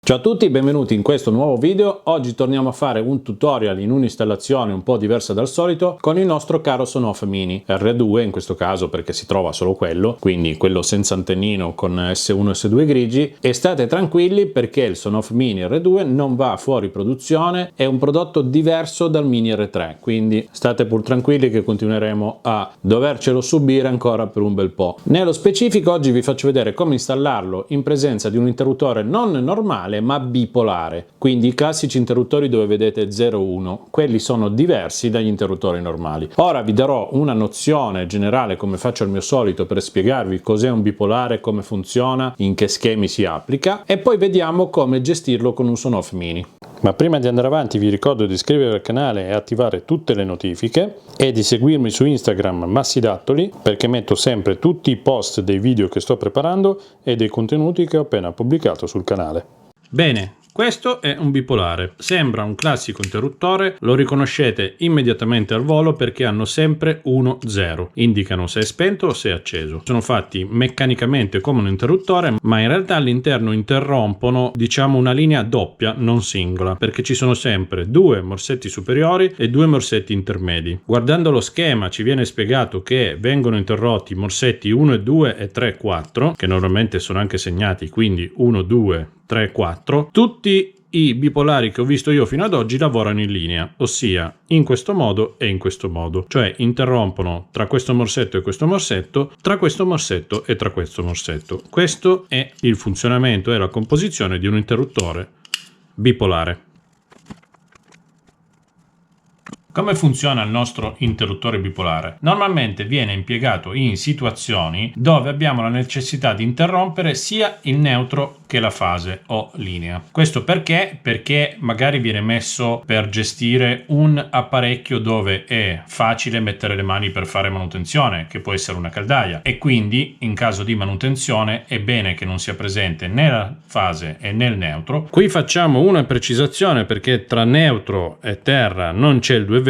Ciao a tutti, benvenuti in questo nuovo video. Oggi torniamo a fare un tutorial in un'installazione un po' diversa dal solito con il nostro caro Sonoff Mini R2 in questo caso, perché si trova solo quello, quindi quello senza antennino con S1 e S2 grigi. E state tranquilli perché il Sonoff Mini R2 non va fuori produzione, è un prodotto diverso dal Mini R3, quindi state pur tranquilli che continueremo a dovercelo subire ancora per un bel po'. Nello specifico oggi vi faccio vedere come installarlo in presenza di un interruttore non normale ma bipolare, quindi i classici interruttori dove vedete 0-1, quelli sono diversi dagli interruttori normali. Ora vi darò una nozione generale, come faccio al mio solito, per spiegarvi cos'è un bipolare, come funziona, in che schemi si applica, e poi vediamo come gestirlo con un Sonoff Mini. Ma prima di andare avanti vi ricordo di iscrivervi al canale e attivare tutte le notifiche e di seguirmi su Instagram Massidattoli, perché metto sempre tutti i post dei video che sto preparando e dei contenuti che ho appena pubblicato sul canale. Bene, questo è un bipolare, sembra un classico interruttore, lo riconoscete immediatamente al volo perché hanno sempre 1-0, indicano se è spento o se è acceso. Sono fatti meccanicamente come un interruttore, ma in realtà all'interno interrompono, diciamo, una linea doppia, non singola, perché ci sono sempre due morsetti superiori e due morsetti intermedi. Guardando lo schema ci viene spiegato che vengono interrotti morsetti 1 e 2 e 3 e 4, che normalmente sono anche segnati, quindi 1, 2, 3, 4. Tutti i bipolari che ho visto io fino ad oggi lavorano in linea, ossia in questo modo e in questo modo, cioè interrompono tra questo morsetto e questo morsetto, tra questo morsetto e tra questo morsetto. Questo è il funzionamento e la composizione di un interruttore bipolare. Come funziona il nostro interruttore bipolare? Normalmente viene impiegato in situazioni dove abbiamo la necessità di interrompere sia il neutro che la fase o linea. Questo perché? Perché magari viene messo per gestire un apparecchio dove è facile mettere le mani per fare manutenzione, che può essere una caldaia, e quindi in caso di manutenzione è bene che non sia presente né la fase e né il neutro. Qui facciamo una precisazione perché tra neutro e terra non c'è il 220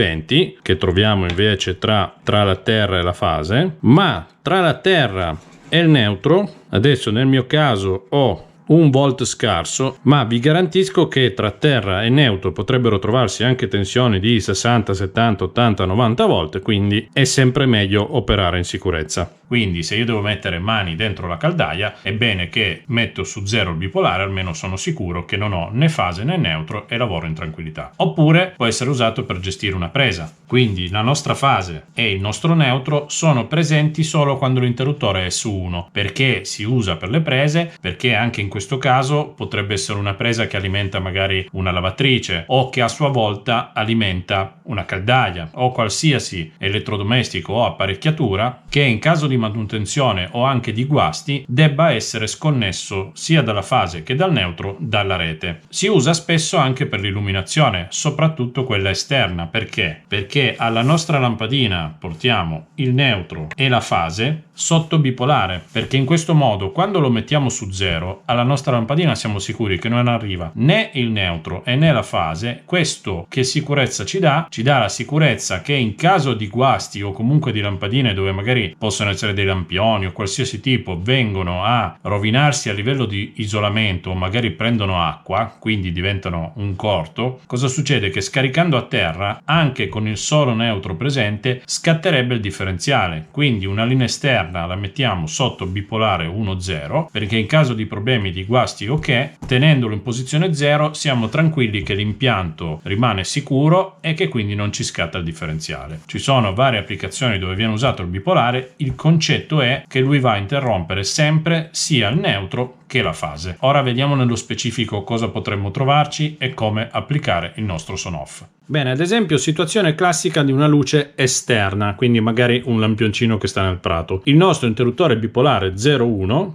che troviamo invece tra la terra e la fase, ma tra la terra e il neutro, adesso nel mio caso ho 1 volt scarso, ma vi garantisco che tra terra e neutro potrebbero trovarsi anche tensioni di 60, 70, 80, 90 volt, quindi è sempre meglio operare in sicurezza. Quindi se io devo mettere mani dentro la caldaia è bene che metto su 0 il bipolare, almeno sono sicuro che non ho né fase né neutro e lavoro in tranquillità. Oppure può essere usato per gestire una presa, quindi la nostra fase e il nostro neutro sono presenti solo quando l'interruttore è su 1, perché si usa per le prese, perché anche in questo caso potrebbe essere una presa che alimenta magari una lavatrice o che a sua volta alimenta una caldaia o qualsiasi elettrodomestico o apparecchiatura che in caso di manutenzione o anche di guasti debba essere sconnesso sia dalla fase che dal neutro dalla rete. Si usa spesso anche per l'illuminazione, soprattutto quella esterna. Perché? Perché alla nostra lampadina portiamo il neutro e la fase sotto bipolare, perché in questo modo quando lo mettiamo su 0 alla nostra lampadina siamo sicuri che non arriva né il neutro e né la fase. Questo che sicurezza ci dà? Ci dà la sicurezza che in caso di guasti o comunque di lampadine dove magari possono essere dei lampioni o qualsiasi tipo vengono a rovinarsi a livello di isolamento o magari prendono acqua, quindi diventano un corto, cosa succede? Che scaricando a terra anche con il solo neutro presente scatterebbe il differenziale, quindi una linea esterna la mettiamo sotto bipolare 1-0 perché in caso di problemi di guasti o che, tenendolo in posizione 0 siamo tranquilli che l'impianto rimane sicuro e che quindi non ci scatta il differenziale. Ci sono varie applicazioni dove viene usato il bipolare, il concetto è che lui va a interrompere sempre sia il neutro che la fase. Ora vediamo nello specifico cosa potremmo trovarci e come applicare il nostro Sonoff. Bene, ad esempio situazione classica di una luce esterna, quindi magari un lampioncino che sta nel prato. Il nostro interruttore bipolare 0-1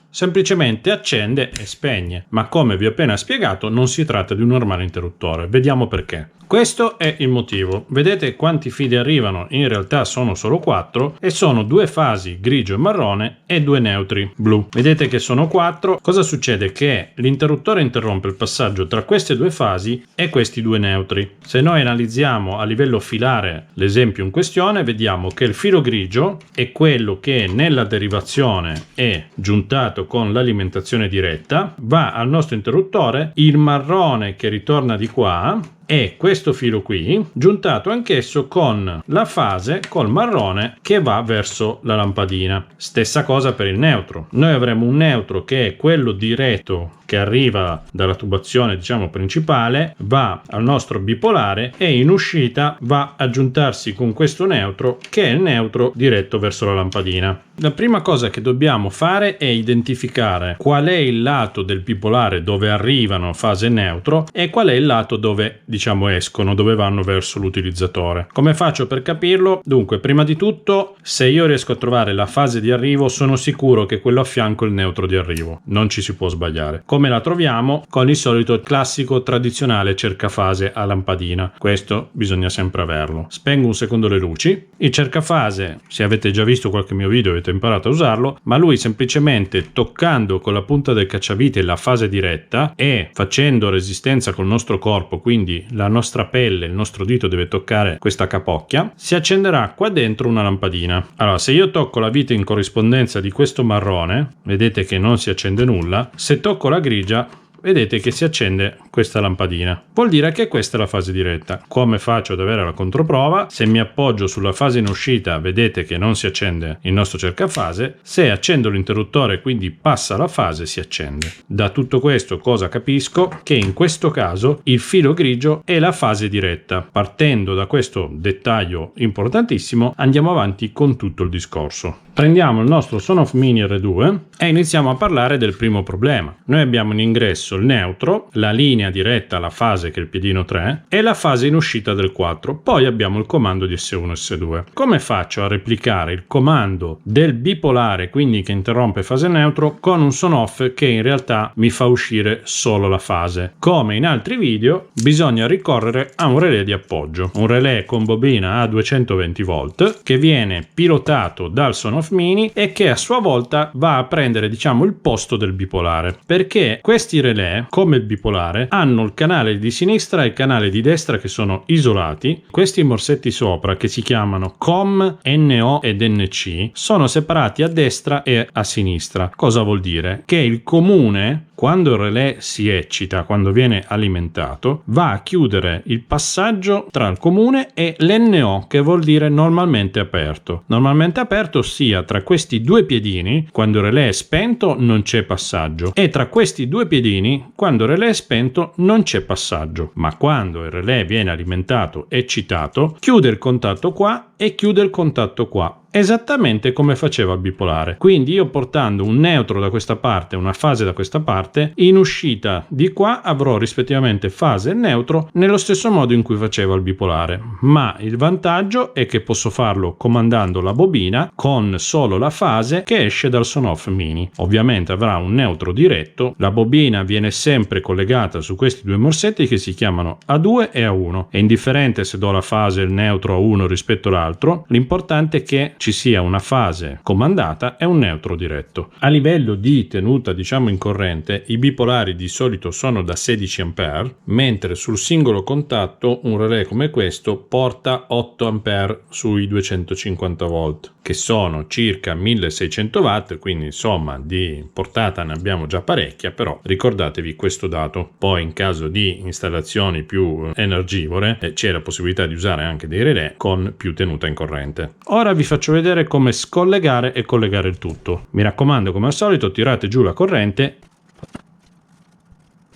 semplicemente accende e spegne, ma come vi ho appena spiegato non si tratta di un normale interruttore. Vediamo perché. Questo è il motivo. Vedete quanti fili arrivano? In realtà sono solo 4 e sono 2 fasi grigio e marrone e 2 neutri blu. Vedete che sono 4. Cosa succede? Che l'interruttore interrompe il passaggio tra queste 2 fasi e questi 2 neutri. Se noi analizziamo a livello filare l'esempio in questione, vediamo che il filo grigio è quello che nella derivazione è giuntato collegato con l'alimentazione diretta, va al nostro interruttore, il marrone che ritorna di qua e questo filo qui giuntato anch'esso con la fase col marrone che va verso la lampadina. Stessa cosa per il neutro. Noi avremo un neutro che è quello diretto che arriva dalla tubazione diciamo principale, va al nostro bipolare e in uscita va a giuntarsi con questo neutro che è il neutro diretto verso la lampadina. La prima cosa che dobbiamo fare è identificare qual è il lato del bipolare dove arrivano fase neutro e qual è il lato dove diciamo escono, dove vanno verso l'utilizzatore. Come faccio per capirlo? Dunque, prima di tutto, se io riesco a trovare la fase di arrivo, sono sicuro che quello a fianco è il neutro di arrivo. Non ci si può sbagliare. Come la troviamo? Con il solito classico tradizionale cercafase a lampadina. Questo bisogna sempre averlo. Spengo un secondo le luci. Il cercafase, se avete già visto qualche mio video avete imparato a usarlo, ma lui semplicemente toccando con la punta del cacciavite la fase diretta e facendo resistenza col nostro corpo, quindi la nostra pelle, il nostro dito deve toccare questa capocchia, si accenderà qua dentro una lampadina. Allora, se io tocco la vite in corrispondenza di questo marrone, vedete che non si accende nulla. Se tocco la grigia, vedete che si accende questa lampadina. Vuol dire che questa è la fase diretta. Come faccio ad avere la controprova? Se mi appoggio sulla fase in uscita, vedete che non si accende il nostro cercafase. Se accendo l'interruttore, quindi passa la fase, si accende. Da tutto questo cosa capisco? Che in questo caso il filo grigio è la fase diretta. Partendo da questo dettaglio importantissimo, andiamo avanti con tutto il discorso. Prendiamo il nostro Sonoff Mini R2 e iniziamo a parlare del primo problema. Noi abbiamo in ingresso il neutro, la linea diretta, la fase che è il piedino 3 e la fase in uscita del 4. Poi abbiamo il comando di S1 e S2. Come faccio a replicare il comando del bipolare, quindi che interrompe fase neutro, con un Sonoff che in realtà mi fa uscire solo la fase? Come in altri video, bisogna ricorrere a un relè di appoggio. Un relè con bobina a 220 volt che viene pilotato dal Sonoff Mini e che a sua volta va a prendere diciamo il posto del bipolare, perché questi relè come il bipolare hanno il canale di sinistra e il canale di destra che sono isolati. Questi morsetti sopra che si chiamano COM, NO ed NC sono separati a destra e a sinistra. Cosa vuol dire? Che il comune, quando il relè si eccita, quando viene alimentato, va a chiudere il passaggio tra il comune e l'NO, che vuol dire normalmente aperto. Normalmente aperto ossia tra questi due piedini, quando il relè è spento non c'è passaggio, e tra questi due piedini, quando il relè è spento non c'è passaggio, ma quando il relè viene alimentato e eccitato, chiude il contatto qua e chiude il contatto qua. Esattamente come faceva il bipolare. Quindi io portando un neutro da questa parte e una fase da questa parte, in uscita di qua avrò rispettivamente fase e neutro nello stesso modo in cui faceva il bipolare, ma il vantaggio è che posso farlo comandando la bobina con solo la fase che esce dal Sonoff Mini. Ovviamente avrà un neutro diretto, la bobina viene sempre collegata su questi due morsetti che si chiamano A2 e A1. È indifferente se do la fase e il neutro a uno rispetto all'altro, l'importante è che ci sia una fase comandata e un neutro diretto. A livello di tenuta diciamo in corrente, i bipolari di solito sono da 16 A, mentre sul singolo contatto un relè come questo porta 8 A sui 250 volt, che sono circa 1600 watt, quindi insomma di portata ne abbiamo già parecchia, però ricordatevi questo dato. Poi in caso di installazioni più energivore c'è la possibilità di usare anche dei relè con più tenuta in corrente. Ora vi faccio vedere come scollegare e collegare il tutto. Mi raccomando, come al solito, tirate giù la corrente.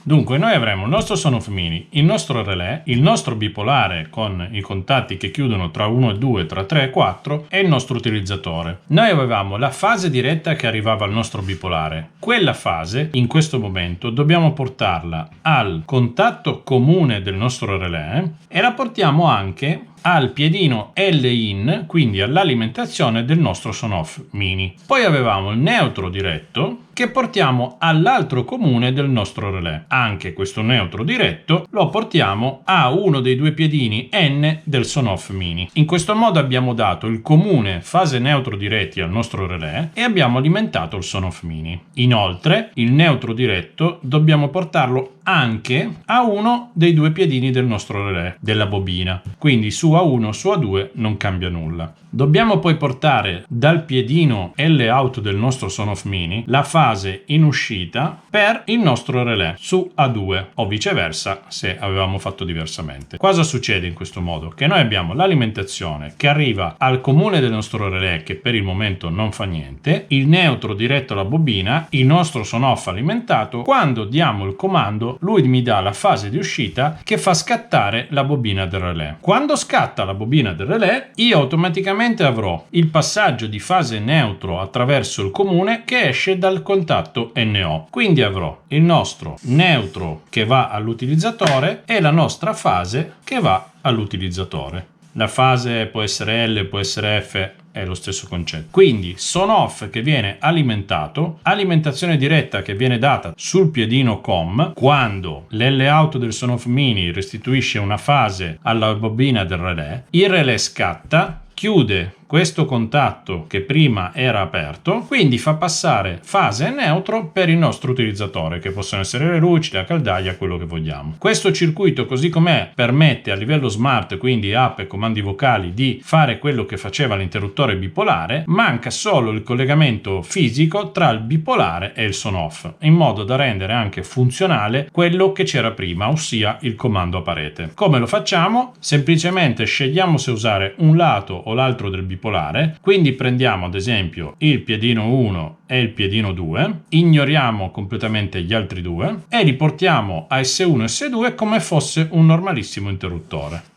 Dunque noi avremo il nostro Sonoff Mini, il nostro relè, il nostro bipolare con i contatti che chiudono tra 1 e 2, tra 3 e 4 e il nostro utilizzatore. Noi avevamo la fase diretta che arrivava al nostro bipolare. Quella fase in questo momento dobbiamo portarla al contatto comune del nostro relè e la portiamo anche al piedino L-in, quindi all'alimentazione del nostro Sonoff Mini. Poi avevamo il neutro diretto che portiamo all'altro comune del nostro relè. Anche questo neutro diretto lo portiamo a uno dei due piedini N del Sonoff Mini. In questo modo abbiamo dato il comune fase neutro diretti al nostro relè e abbiamo alimentato il Sonoff Mini. Inoltre il neutro diretto dobbiamo portarlo anche a uno dei due piedini del nostro relè, della bobina. Quindi su A1 su A2 non cambia nulla. Dobbiamo poi portare dal piedino L-out del nostro Sonoff Mini la fase in uscita per il nostro relè su A2 o viceversa se avevamo fatto diversamente. Cosa succede in questo modo? Che noi abbiamo l'alimentazione che arriva al comune del nostro relè, che per il momento non fa niente, il neutro diretto alla bobina, il nostro Sonoff alimentato. Quando diamo il comando, lui mi dà la fase di uscita che fa scattare la bobina del relè. Quando scatta la bobina del relè, io automaticamente avrò il passaggio di fase neutro attraverso il comune che esce dal contatto NO. Quindi avrò il nostro neutro che va all'utilizzatore e la nostra fase che va all'utilizzatore. La fase può essere L, può essere F, è lo stesso concetto. Quindi Sonoff che viene alimentato, alimentazione diretta che viene data sul piedino COM, quando l'L-out del Sonoff Mini restituisce una fase alla bobina del relè, il relè scatta, chiude questo contatto che prima era aperto, quindi fa passare fase neutro per il nostro utilizzatore, che possono essere le luci, la caldaia, quello che vogliamo. Questo circuito così com'è permette a livello smart, quindi app e comandi vocali, di fare quello che faceva l'interruttore bipolare. Manca solo il collegamento fisico tra il bipolare e il Sonoff, in modo da rendere anche funzionale quello che c'era prima, ossia il comando a parete. Come lo facciamo? Semplicemente scegliamo se usare un lato o l'altro del bipolare. Quindi prendiamo ad esempio il piedino 1 e il piedino 2, ignoriamo completamente gli altri due e li portiamo a S1 e S2 come fosse un normalissimo interruttore.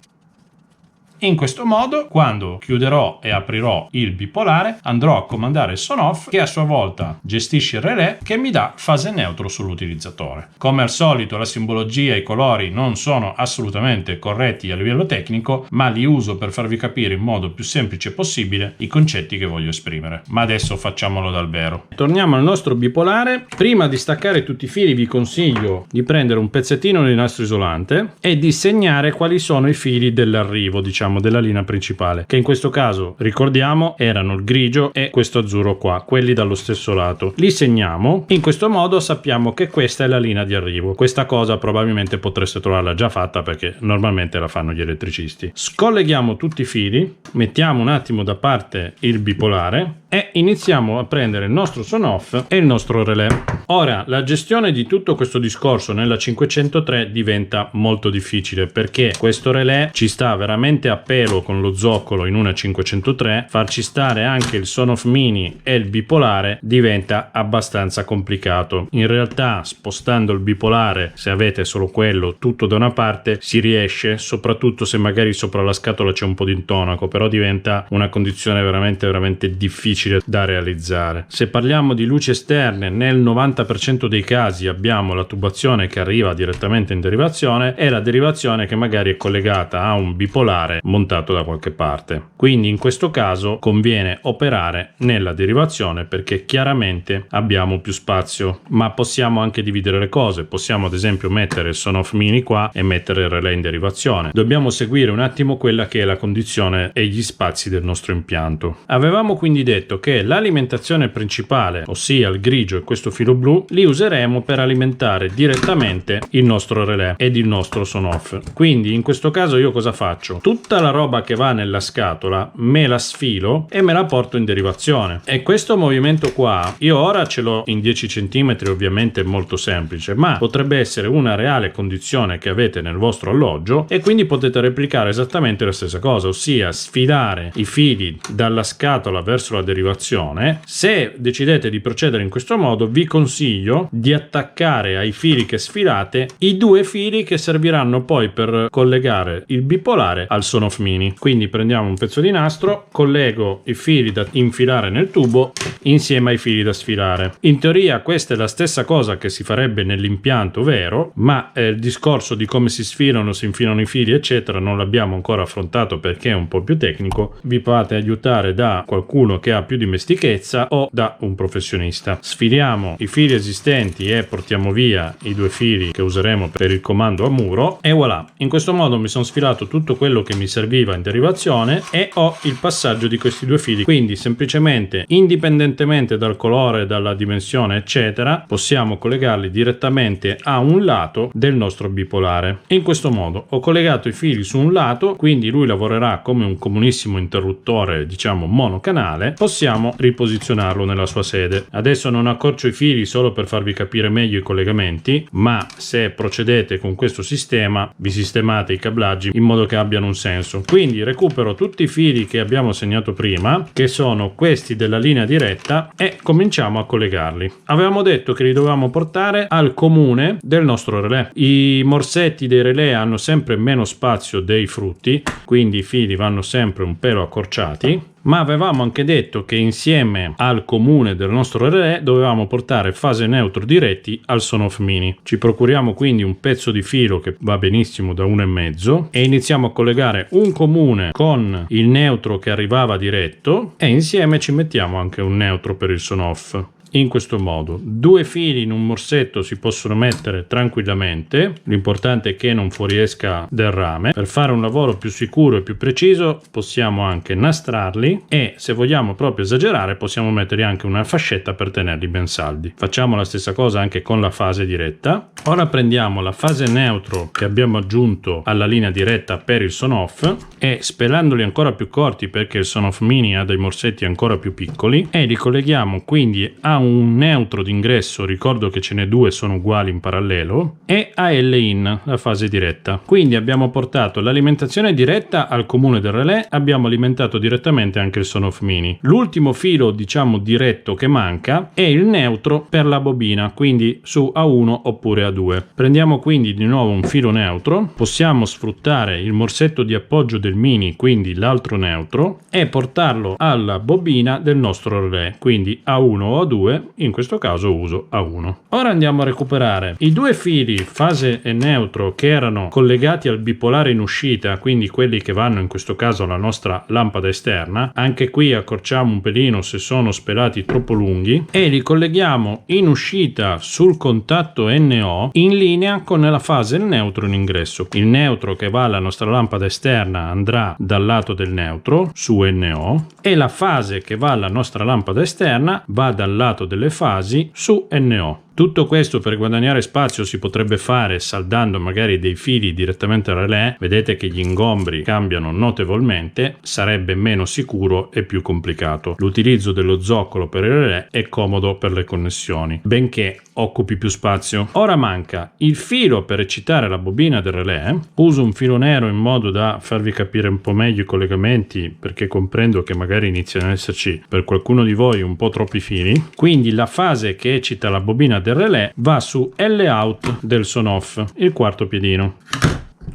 In questo modo, quando chiuderò e aprirò il bipolare, andrò a comandare il Sonoff, che a sua volta gestisce il relè, che mi dà fase neutro sull'utilizzatore. Come al solito, la simbologia e i colori non sono assolutamente corretti a livello tecnico, ma li uso per farvi capire in modo più semplice possibile i concetti che voglio esprimere. Ma adesso facciamolo dal vero. Torniamo al nostro bipolare. Prima di staccare tutti i fili vi consiglio di prendere un pezzettino di nastro isolante e di segnare quali sono i fili dell'arrivo, diciamo, della linea principale, che in questo caso, ricordiamo, erano il grigio e questo azzurro qua, quelli dallo stesso lato. Li segniamo, in questo modo sappiamo che questa è la linea di arrivo. Questa cosa probabilmente potreste trovarla già fatta, perché normalmente la fanno gli elettricisti. Scolleghiamo tutti i fili, mettiamo un attimo da parte il bipolare e iniziamo a prendere il nostro Sonoff e il nostro relè. Ora, la gestione di tutto questo discorso nella 503 diventa molto difficile, perché questo relè ci sta veramente a pelo con lo zoccolo in una 503. Farci stare anche il Sonoff Mini e il bipolare diventa abbastanza complicato. In realtà, spostando il bipolare, se avete solo quello, tutto da una parte, si riesce, soprattutto se magari sopra la scatola c'è un po' di intonaco, però diventa una condizione veramente difficile da realizzare. Se parliamo di luci esterne, nel 90% dei casi abbiamo la tubazione che arriva direttamente in derivazione e la derivazione che magari è collegata a un bipolare montato da qualche parte. Quindi in questo caso conviene operare nella derivazione, perché chiaramente abbiamo più spazio, ma possiamo anche dividere le cose. Possiamo ad esempio mettere il Sonoff Mini qua e mettere il relè in derivazione. Dobbiamo seguire un attimo quella che è la condizione e gli spazi del nostro impianto. Avevamo quindi detto che l'alimentazione principale, ossia il grigio e questo filo blu, li useremo per alimentare direttamente il nostro relè ed il nostro Sonoff. Quindi in questo caso io cosa faccio? Tutta la roba che va nella scatola me la sfilo e me la porto in derivazione, e questo movimento qua io ora ce l'ho in 10 cm, ovviamente è molto semplice, ma potrebbe essere una reale condizione che avete nel vostro alloggio e quindi potete replicare esattamente la stessa cosa, ossia sfilare i fili dalla scatola verso la derivazione. Se decidete di procedere in questo modo, vi consiglio di attaccare ai fili che sfilate i due fili che serviranno poi per collegare il bipolare al Sonoff Mini. Quindi prendiamo un pezzo di nastro, collego i fili da infilare nel tubo insieme ai fili da sfilare. In teoria questa è la stessa cosa che si farebbe nell'impianto vero, ma il discorso di come si sfilano, si infilano i fili eccetera non l'abbiamo ancora affrontato perché è un po' più tecnico. Vi fate aiutare da qualcuno che ha più dimestichezza o da un professionista. Sfiliamo i fili esistenti e portiamo via i due fili che useremo per il comando a muro e voilà. In questo modo mi sono sfilato tutto quello che mi serviva in derivazione e ho il passaggio di questi due fili, quindi semplicemente, indipendentemente dal colore, dalla dimensione eccetera, possiamo collegarli direttamente a un lato del nostro bipolare. In questo modo ho collegato i fili su un lato, quindi lui lavorerà come un comunissimo interruttore, diciamo monocanale. Possiamo riposizionarlo nella sua sede. Adesso non accorcio i fili solo per farvi capire meglio i collegamenti, ma se procedete con questo sistema vi sistemate i cablaggi in modo che abbiano un senso. Quindi recupero tutti i fili che abbiamo segnato prima, che sono questi della linea diretta, e cominciamo a collegarli. Avevamo detto che li dovevamo portare al comune del nostro relè. I morsetti dei relè hanno sempre meno spazio dei frutti, quindi i fili vanno sempre un pelo accorciati, ma avevamo anche detto che insieme al comune del nostro relè dovevamo portare fase neutro diretti al Sonoff Mini. Ci procuriamo quindi un pezzo di filo che va benissimo da 1,5 e iniziamo a collegare un comune con il neutro che arrivava diretto e insieme ci mettiamo anche un neutro per il Sonoff. In questo modo due fili in un morsetto si possono mettere tranquillamente, l'importante è che non fuoriesca del rame. Per fare un lavoro più sicuro e più preciso possiamo anche nastrarli e, se vogliamo proprio esagerare, possiamo mettergli anche una fascetta per tenerli ben saldi. Facciamo la stessa cosa anche con la fase diretta. Ora prendiamo la fase neutro che abbiamo aggiunto alla linea diretta per il Sonoff e, spelandoli ancora più corti perché il Sonoff Mini ha dei morsetti ancora più piccoli, e li colleghiamo quindi a un neutro d'ingresso, ricordo che ce n'è due, sono uguali in parallelo, e a L-in, la fase diretta. Quindi abbiamo portato l'alimentazione diretta al comune del relè, abbiamo alimentato direttamente anche il Sonoff Mini. L'ultimo filo, diciamo, diretto che manca è il neutro per la bobina, quindi su A1 oppure A2. Prendiamo quindi di nuovo un filo neutro, possiamo sfruttare il morsetto di appoggio del Mini, quindi l'altro neutro, e portarlo alla bobina del nostro relè, quindi A1 o A2. In questo caso uso A1. Ora andiamo a recuperare i due fili fase e neutro che erano collegati al bipolare in uscita, quindi quelli che vanno in questo caso alla nostra lampada esterna. Anche qui accorciamo un pelino se sono spelati troppo lunghi e li colleghiamo in uscita sul contatto NO in linea con la fase neutro in ingresso. Il neutro che va alla nostra lampada esterna andrà dal lato del neutro su NO e la fase che va alla nostra lampada esterna va dal lato delle fasi su NO. Tutto questo per guadagnare spazio si potrebbe fare saldando magari dei fili direttamente al relè. Vedete che gli ingombri cambiano notevolmente, sarebbe meno sicuro e più complicato. L'utilizzo dello zoccolo per il relè è comodo per le connessioni, benché occupi più spazio. Ora manca il filo per eccitare la bobina del relè. Uso un filo nero in modo da farvi capire un po' meglio i collegamenti, perché comprendo che magari iniziano ad esserci per qualcuno di voi un po' troppi fili. Quindi la fase che eccita la bobina del relè va su L-out del Sonoff, il quarto piedino.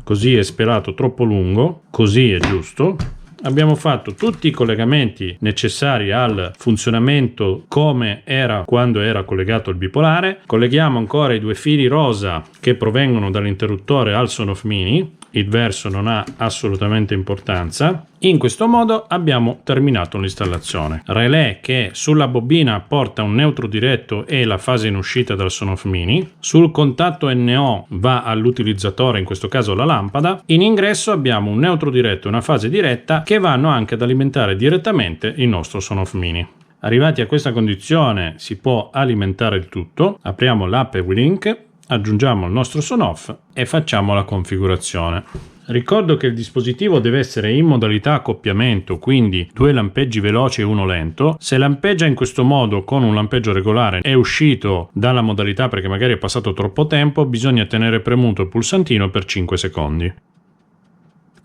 Così è spelato troppo lungo, così è giusto. Abbiamo fatto tutti i collegamenti necessari al funzionamento come era quando era collegato il bipolare. Colleghiamo ancora i due fili rosa che provengono dall'interruttore al Sonoff Mini. Il verso non ha assolutamente importanza. In questo modo abbiamo terminato l'installazione. Relè che sulla bobina porta un neutro diretto e la fase in uscita dal Sonoff Mini. Sul contatto NO va all'utilizzatore, in questo caso la lampada. In ingresso abbiamo un neutro diretto e una fase diretta che vanno anche ad alimentare direttamente il nostro Sonoff Mini. Arrivati a questa condizione si può alimentare il tutto. Apriamo l'app WeLink, aggiungiamo il nostro Sonoff e facciamo la configurazione. Ricordo che il dispositivo deve essere in modalità accoppiamento, quindi 2 lampeggi veloci e 1 lento. Se lampeggia in questo modo con un lampeggio regolare è uscito dalla modalità perché magari è passato troppo tempo, bisogna tenere premuto il pulsantino per 5 secondi.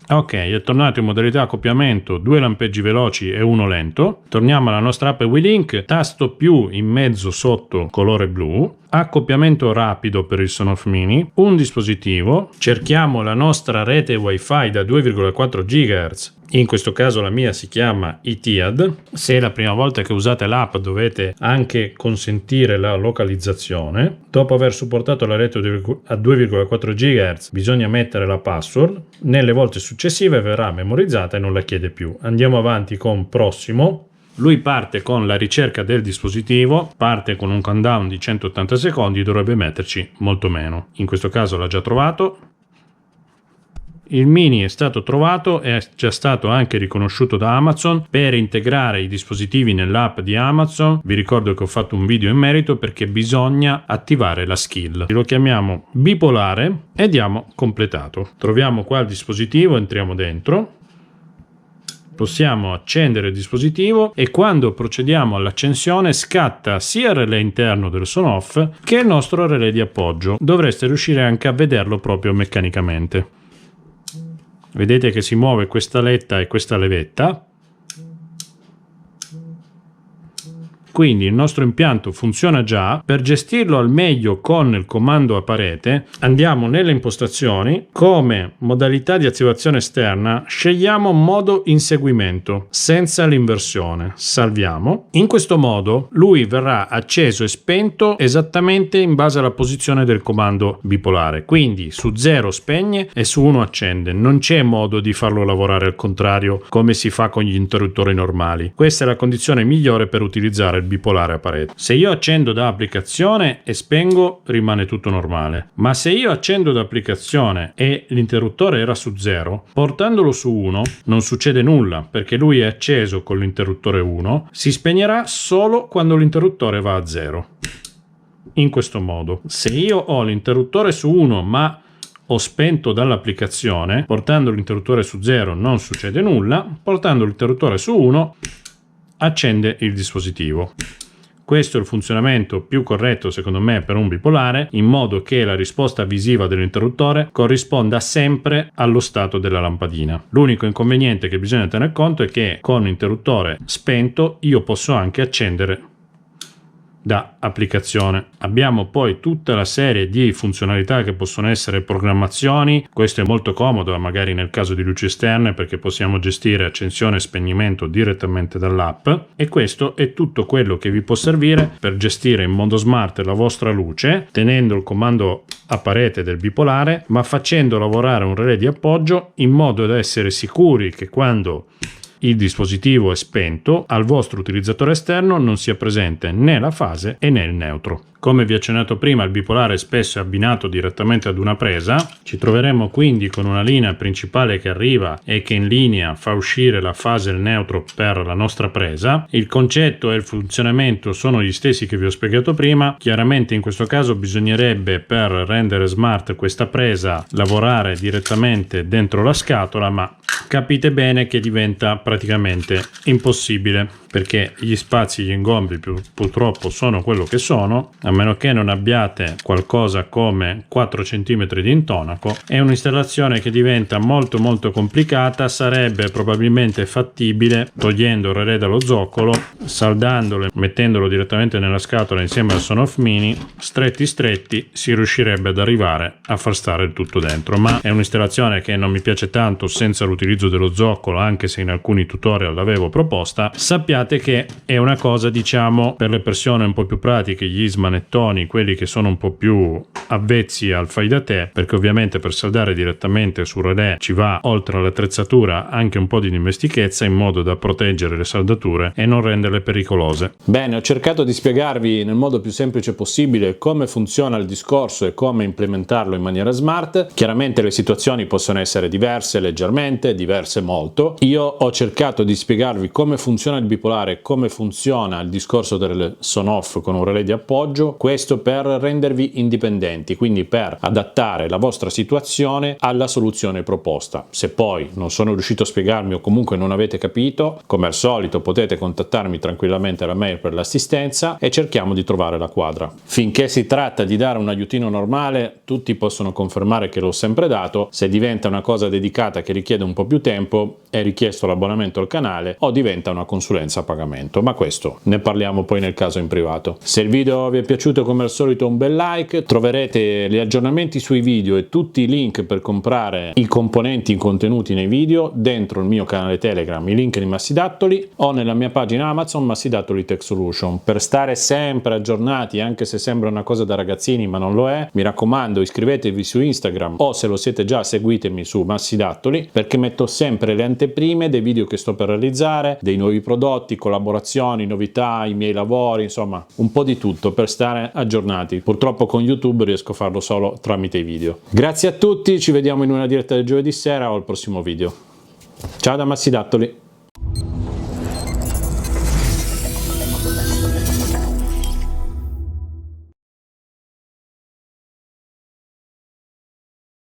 Ok, è tornato in modalità accoppiamento, 2 lampeggi veloci e 1 lento. Torniamo alla nostra app WeLink, tasto più in mezzo sotto colore blu, accoppiamento rapido per il Sonoff Mini, un dispositivo, cerchiamo la nostra rete Wi-Fi da 2,4 GHz. In questo caso la mia si chiama Etihad. Se è la prima volta che usate l'app dovete anche consentire la localizzazione. Dopo aver supportato la rete a 2,4 GHz bisogna mettere la password. Nelle volte successive verrà memorizzata e non la chiede più. Andiamo avanti con prossimo. Lui parte con la ricerca del dispositivo, parte con un countdown di 180 secondi, dovrebbe metterci molto meno. In questo caso l'ha già trovato. Il Mini è stato trovato, è già stato anche riconosciuto da Amazon per integrare i dispositivi nell'app di Amazon. Vi ricordo che ho fatto un video in merito perché bisogna attivare la skill. Lo chiamiamo bipolare e diamo completato. Troviamo qua il dispositivo, entriamo dentro. Possiamo accendere il dispositivo e quando procediamo all'accensione scatta sia il relè interno del SON-OFF che il nostro relè di appoggio. Dovreste riuscire anche a vederlo proprio meccanicamente. Vedete che si muove questa letta e questa levetta. Quindi il nostro impianto funziona già. Per gestirlo al meglio con il comando a parete andiamo nelle impostazioni, come modalità di attivazione esterna scegliamo modo inseguimento senza l'inversione, salviamo. In questo modo lui verrà acceso e spento esattamente in base alla posizione del comando bipolare, quindi su 0 spegne e su 1 accende. Non c'è modo di farlo lavorare al contrario come si fa con gli interruttori normali. Questa è la condizione migliore per utilizzare il bipolare a parete. Se io accendo da applicazione e spengo rimane tutto normale, ma se io accendo da applicazione e l'interruttore era su 0, portandolo su 1 non succede nulla perché lui è acceso con l'interruttore 1, si spegnerà solo quando l'interruttore va a 0. In questo modo, se io ho l'interruttore su 1 ma ho spento dall'applicazione, portando l'interruttore su 0 non succede nulla, portando l'interruttore su 1 accende il dispositivo. Questo è il funzionamento più corretto secondo me per un bipolare, in modo che la risposta visiva dell'interruttore corrisponda sempre allo stato della lampadina. L'unico inconveniente che bisogna tener conto è che con l'interruttore spento io posso anche accendere da applicazione. Abbiamo poi tutta la serie di funzionalità che possono essere programmazioni. Questo è molto comodo magari nel caso di luci esterne perché possiamo gestire accensione e spegnimento direttamente dall'app, e questo è tutto quello che vi può servire per gestire in modo smart la vostra luce tenendo il comando a parete del bipolare ma facendo lavorare un relè di appoggio in modo da essere sicuri che quando il dispositivo è spento al vostro utilizzatore esterno non sia presente né la fase né il neutro. Come vi ho accennato prima, il bipolare spesso è abbinato direttamente ad una presa. Ci troveremo quindi con una linea principale che arriva e che in linea fa uscire la fase e il neutro per la nostra presa. Il concetto e il funzionamento sono gli stessi che vi ho spiegato prima. Chiaramente in questo caso bisognerebbe, per rendere smart questa presa, lavorare direttamente dentro la scatola, ma capite bene che diventa praticamente impossibile perché gli spazi, gli ingombi purtroppo sono quello che sono, a meno che non abbiate qualcosa come 4 cm di intonaco. È un'installazione che diventa molto complicata. Sarebbe probabilmente fattibile togliendo il relè dallo zoccolo, saldandolo e mettendolo direttamente nella scatola insieme al SON-OFF Mini, stretti si riuscirebbe ad arrivare a far stare il tutto dentro, ma è un'installazione che non mi piace tanto senza l'utilizzo dello zoccolo, anche se in alcuni tutorial l'avevo proposta. Sappiate che è una cosa, diciamo, per le persone un po' più pratiche, gli smanettoni, quelli che sono un po' più avvezzi al fai da te, perché ovviamente per saldare direttamente sul relè ci va, oltre all'attrezzatura, anche un po' di dimestichezza in modo da proteggere le saldature e non renderle pericolose. Bene, ho cercato di spiegarvi nel modo più semplice possibile come funziona il discorso e come implementarlo in maniera smart. Chiaramente le situazioni possono essere diverse leggermente, diverse molto. Io ho cercato di spiegarvi come funziona il bipolare, come funziona il discorso del SON-OFF con un relè di appoggio, questo per rendervi indipendenti, quindi per adattare la vostra situazione alla soluzione proposta. Se poi non sono riuscito a spiegarmi o comunque non avete capito, come al solito potete contattarmi tranquillamente alla mail per l'assistenza e cerchiamo di trovare la quadra. Finché si tratta di dare un aiutino normale, tutti possono confermare che l'ho sempre dato. Se diventa una cosa dedicata che richiede un po' più tempo, è richiesto l'abbonamento al canale o diventa una consulenza a pagamento, ma questo ne parliamo poi nel caso in privato. Se il video vi è piaciuto, come al solito un bel like, troverete gli aggiornamenti sui video e tutti i link per comprare i componenti contenuti nei video dentro il mio canale Telegram, i link di Massidattoli, o nella mia pagina Amazon Massidattoli Tech Solution. Per stare sempre aggiornati, anche se sembra una cosa da ragazzini ma non lo è, mi raccomando, iscrivetevi su Instagram o, se lo siete già, seguitemi su Massidattoli, perché metto sempre le anteprime dei video che sto per realizzare, dei nuovi prodotti, prodotti, collaborazioni, novità, i miei lavori, insomma un po' di tutto per stare aggiornati. Purtroppo con YouTube riesco a farlo solo tramite i video. Grazie a tutti, ci vediamo in una diretta del giovedì sera o al prossimo video. Ciao da Massi Dattoli.